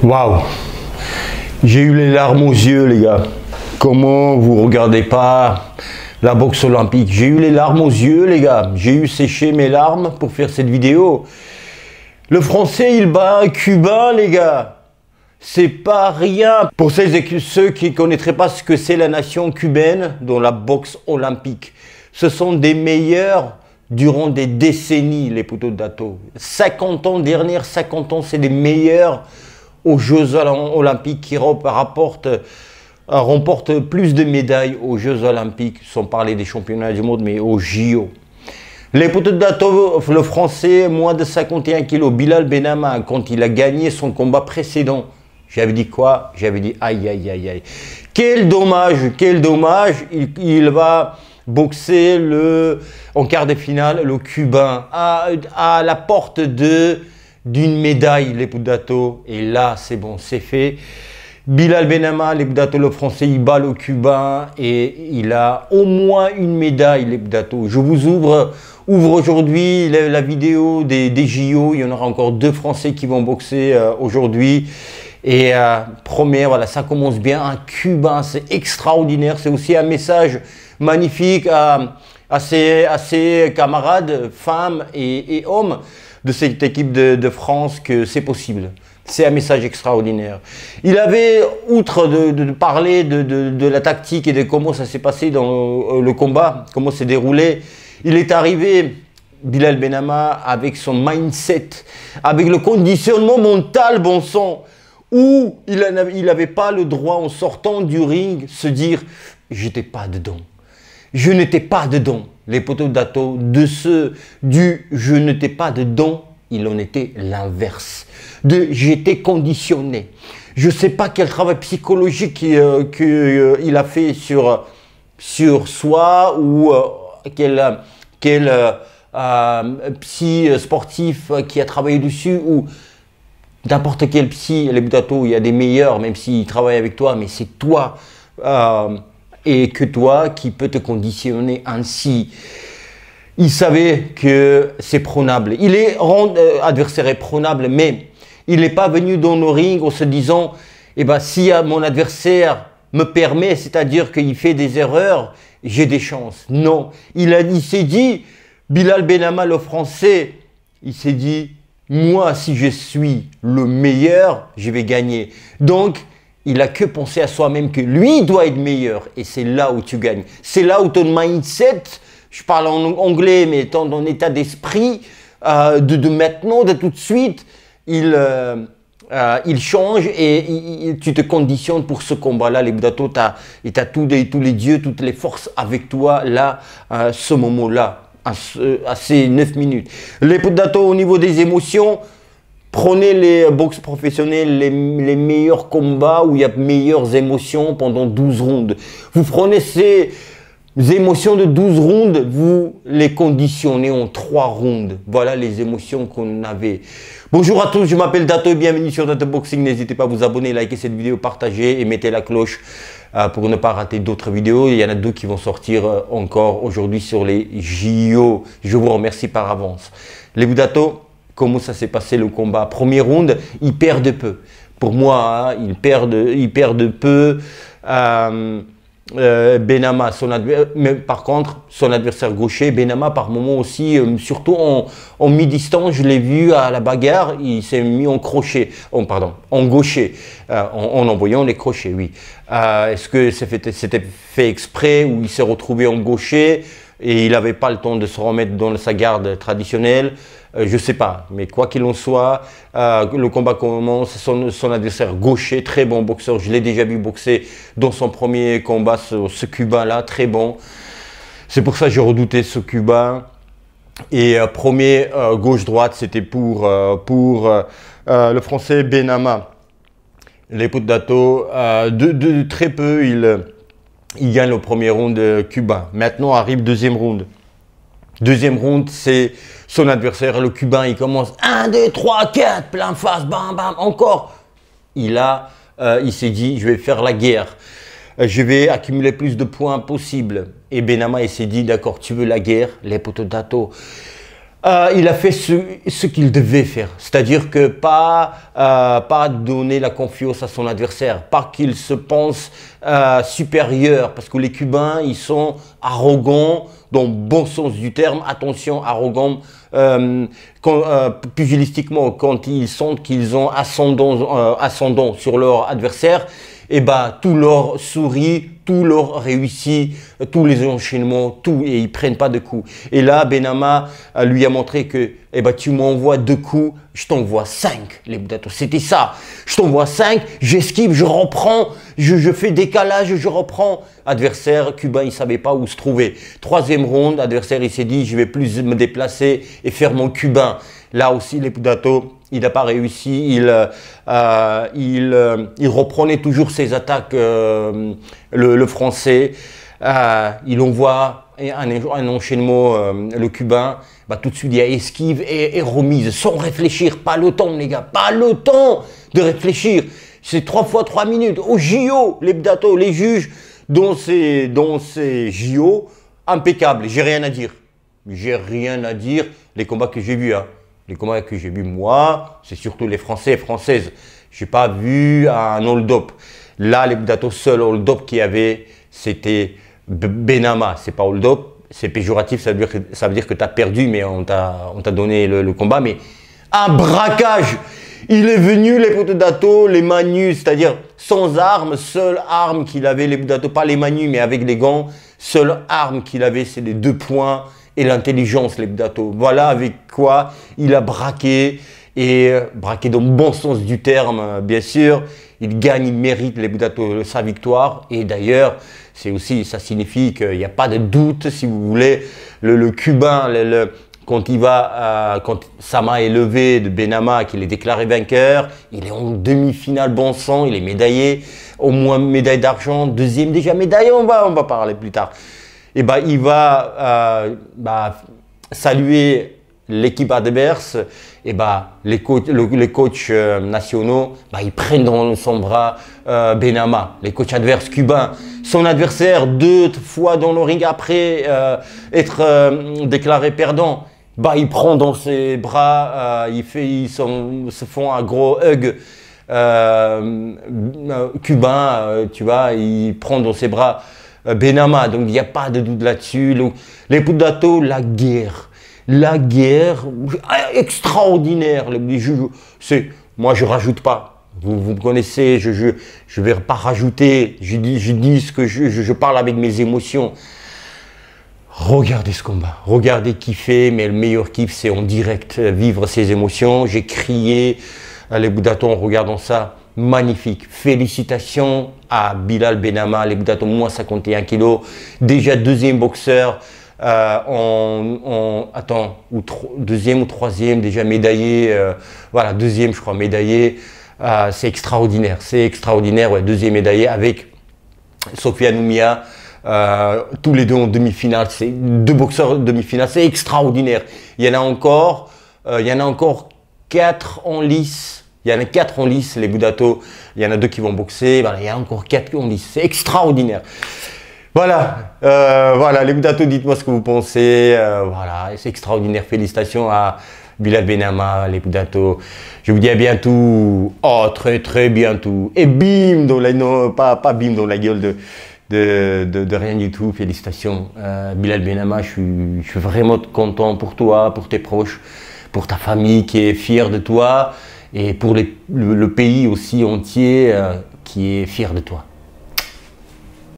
Waouh! J'ai eu les larmes aux yeux, les gars. Comment vous regardez pas la boxe olympique? J'ai eu les larmes aux yeux, les gars. J'ai eu séché mes larmes pour faire cette vidéo. Le Français, il bat un Cubain, les gars. C'est pas rien. Pour celles et ceux qui ne connaîtraient pas ce que c'est la nation cubaine dans la boxe olympique, ce sont des meilleurs durant des décennies, les poteaux de Dato. 50 ans, dernière 50 ans, c'est des meilleurs aux Jeux olympiques qui remportent plus de médailles aux Jeux olympiques, sans parler des championnats du monde, mais aux JO. Les poteaux de Dato, le Français, moins de 51 kilos, Bilal Benama, quand il a gagné son combat précédent, j'avais dit quoi? J'avais dit aïe, aïe, aïe, aïe. Quel dommage, quel dommage. Il va boxer en quart de finale, le Cubain, à la porte d'une médaille, les poteaux de Dato. Et là, c'est bon, c'est fait. Bilal Benama, les poteaux de Dato, le Français, il bat le Cubain et il a au moins une médaille, les poteaux de Dato. Je vous ouvre aujourd'hui la vidéo des JO. Il y en aura encore 2 Français qui vont boxer aujourd'hui. Et première, voilà, ça commence bien. Un Cubain, c'est extraordinaire. C'est aussi un message magnifique à ses camarades, femmes et hommes de cette équipe de France que c'est possible. C'est un message extraordinaire. Il avait, outre de parler de la tactique et de comment ça s'est passé dans le combat, comment s'est déroulé, il est arrivé, Bilal Benama, avec son mindset, avec le conditionnement mental, bon sang, où il n'avait pas le droit, en sortant du ring, se dire « j'étais pas dedans ». Je n'étais pas dedans. Les poteaux de Dato, du « je n'étais pas dedans », il en était l'inverse. J'étais conditionné. Je ne sais pas quel travail psychologique qu'il a fait sur soi ou quel psy sportif qui a travaillé dessus ou n'importe quel psy, les Dato, il y a des meilleurs, même s'ils travaillent avec toi, mais c'est toi et que toi qui peut te conditionner ainsi. Il savait que c'est prenable. Il est adversaire est prenable, mais il n'est pas venu dans le ring en se disant eh ben, si mon adversaire me permet, c'est-à-dire qu'il fait des erreurs, j'ai des chances. Non, il s'est dit, Bilal Benama, le Français, il s'est dit moi, si je suis le meilleur, je vais gagner. Donc, il n'a que pensé à soi-même que lui doit être meilleur. Et c'est là où tu gagnes. C'est là où ton mindset, je parle en anglais, mais ton état d'esprit, de maintenant, de tout de suite, il change et tu te conditionnes pour ce combat-là. Les Dato, tu as tous les dieux, toutes les forces avec toi, là, ce moment-là. À ces 9 minutes. Les poteaux de Dato, au niveau des émotions, prenez les box professionnels, les meilleurs combats où il y a meilleures émotions pendant 12 rounds. Vous prenez ces émotions de 12 rounds, vous les conditionnez en 3 rounds. Voilà les émotions qu'on avait. Bonjour à tous, je m'appelle Dato et bienvenue sur Dato Boxing. N'hésitez pas à vous abonner, liker cette vidéo, partager et mettez la cloche pour ne pas rater d'autres vidéos. Il y en a 2 qui vont sortir encore aujourd'hui sur les JO. Je vous remercie par avance. Les Dato, comment ça s'est passé le combat? Premier round, il perd de peu. Pour moi, hein, il perd de peu. Benama, mais par contre, son adversaire gaucher, Benama, par moment aussi, surtout en mi-distance, je l'ai vu à la bagarre, il s'est mis en crochet, en gaucher, en envoyant les crochets, oui. Est-ce que c'était fait exprès ou il s'est retrouvé en gaucher et il n'avait pas le temps de se remettre dans sa garde traditionnelle? Je ne sais pas, mais quoi qu'il en soit, le combat commence, son adversaire gaucher, très bon boxeur, je l'ai déjà vu boxer dans son premier combat, ce Cubain-là, très bon. C'est pour ça que j'ai redouté ce Cubain. Et premier gauche-droite, c'était pour le Français Benama. Les poteaux de Dato, de très peu, il gagne le premier round cubain. Maintenant arrive deuxième round. Deuxième round, c'est son adversaire, le Cubain, il commence 1, 2, 3, 4, plein face, bam, bam, encore. Il s'est dit, je vais faire la guerre. Je vais accumuler plus de points possible. Et Benama, il s'est dit, d'accord, tu veux la guerre, les poteaux de Dato. Il a fait ce qu'il devait faire, c'est-à-dire que pas donner la confiance à son adversaire, pas qu'il se pense supérieur, parce que les Cubains, ils sont arrogants dans le bon sens du terme, attention, arrogants pugilistiquement, quand ils sentent qu'ils ont ascendant sur leur adversaire, et bah tout leur sourit, tout leur réussit, tous les enchaînements, tout, et ils prennent pas de coups. Et là, Benama lui a montré que, eh ben, tu m'envoies 2 coups, je t'envoie 5, les Budato. C'était ça. Je t'envoie 5, j'esquive, je reprends, je fais décalage, je reprends. Adversaire cubain, il savait pas où se trouver. 3e round, adversaire, il s'est dit, je vais plus me déplacer et faire mon cubain. Là aussi, les Budato, il n'a pas réussi, il reprenait toujours ses attaques, le français. Il envoie un enchaînement, le cubain, bah, tout de suite il y a esquive et remise, sans réfléchir, pas le temps les gars, pas le temps de réfléchir. C'est 3 fois 3 minutes, au JO, les Budato, les juges, dans ces JO, impeccable, j'ai rien à dire. J'ai rien à dire, les combats que j'ai vus, hein. Les combats que j'ai vus moi, c'est surtout les Français et Françaises. Je n'ai pas vu un hold-up. Là, les Budato, seul hold-up qu'il y avait, c'était Benama. C'est pas hold-up, c'est péjoratif, ça veut dire que tu as perdu, mais on t'a donné le combat. Mais un braquage. Il est venu, les Budato, les mains nues, c'est-à-dire sans armes, seule arme qu'il avait, les Budato, pas les mains nues, mais avec les gants, seule arme qu'il avait, c'est les 2 poings. Et l'intelligence, les Budato. Voilà avec quoi il a braqué, et braqué dans le bon sens du terme, bien sûr. Il gagne, il mérite, les Budato, sa victoire. Et d'ailleurs, c'est aussi, ça signifie qu'il n'y a pas de doute, si vous voulez. Le Cubain, quand Sama est levé de Benama, qu'il est déclaré vainqueur, il est en demi-finale bon sang, il est médaillé, au moins médaille d'argent, 2e déjà médaillé, on va parler plus tard. Et bah, il va saluer l'équipe adverse, et bah, les coachs nationaux, bah, ils prennent dans son bras Benama, les coachs adverses cubains. Son adversaire, 2 fois dans le ring après être déclaré perdant, bah, il prend dans ses bras, ils se font un gros hug cubain, tu vois, il prend dans ses bras Benama, donc il n'y a pas de doute là-dessus. Les Budato, la guerre extraordinaire. Moi je rajoute pas, vous me connaissez, je vais pas rajouter, je dis ce que je parle avec mes émotions. Regardez ce combat, regardez kiffer, mais le meilleur kiff c'est en direct, vivre ses émotions. J'ai crié, les Budato en regardant ça. Magnifique, félicitations à Bilal Benama, les Budato, moins 51 kilos, déjà 2e boxeur, 2e ou 3e déjà médaillé, voilà, 2e je crois médaillé, c'est extraordinaire, ouais, 2e médaillé avec Sofiane Oumia, tous les 2 en demi-finale, c'est 2 boxeurs en demi-finale, c'est extraordinaire. Il y en a encore 4 en lice. Il y en a 4 en lice, les Budato. Il y en a 2 qui vont boxer. Voilà, il y a encore 4 en lice. C'est extraordinaire. Voilà, voilà, les Budato, dites-moi ce que vous pensez. Voilà, c'est extraordinaire. Félicitations à Bilal Benama, les Budato. Je vous dis à bientôt. Oh, très très bientôt. Et bim, non, pas bim dans la gueule de rien du tout. Félicitations, Bilal Benama. Je suis vraiment content pour toi, pour tes proches, pour ta famille qui est fière de toi. Et pour le pays aussi entier qui est fier de toi.